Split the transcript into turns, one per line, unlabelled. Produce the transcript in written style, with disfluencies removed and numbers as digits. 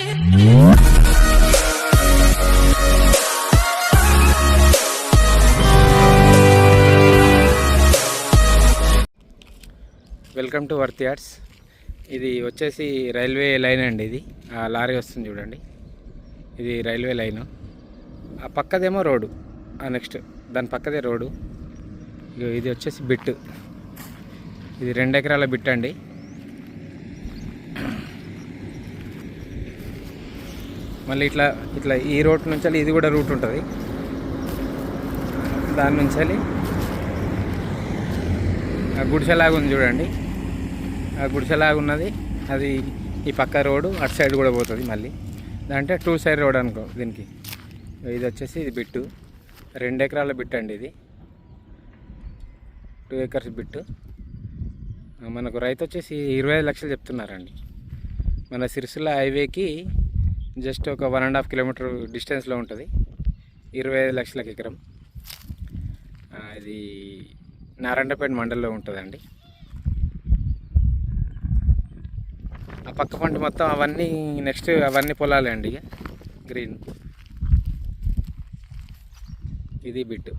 Welcome to worth yards. ఇది వచ్చేసి railway line అండి. ఇది ఆ లారీ వస్తుంది చూడండి, ఇది రైల్వే లైను. ఆ పక్కదేమో రోడ్డు, నెక్స్ట్ దాని పక్కదే రోడ్డు. ఇది వచ్చేసి బిట్, ఇది 2 ఎకరాల బిట్ అండి. మళ్ళీ ఇట్లా ఇట్లా ఈ రోడ్ నుంచి ఇది కూడా రూట్ ఉంటుంది. దాని నుంచి ఆ గుడిసెలాగా ఉంది చూడండి, ఆ గుడిసెలాగా ఉన్నది అది. ఈ పక్క రోడ్డు అటు సైడ్ కూడా పోతుంది. మళ్ళీ అంటే 2 సైడ్ రోడ్ అనుకో దీనికి. ఇది వచ్చేసి ఇది బిట్టు, 2 ఎకరాల బిట్ అండి. ఇది 2 ఎకర్స్ బిట్టు. మనకు రైతు వచ్చేసి 25 లక్షలు చెప్తున్నారండి. మన సిరిసిల్ల హైవేకి జస్ట్ ఒక 1.5 కిలోమీటర్ డిస్టెన్స్లో ఉంటుంది. 25 లక్షలకు ఎకరం. ఇది నారాయణపేట మండలంలో ఉంటుందండి. ఆ పక్క పంట మొత్తం అవన్నీ నెక్స్ట్ అవన్నీ పొలాలే అండి. ఇక గ్రీన్, ఇది బిట్టు.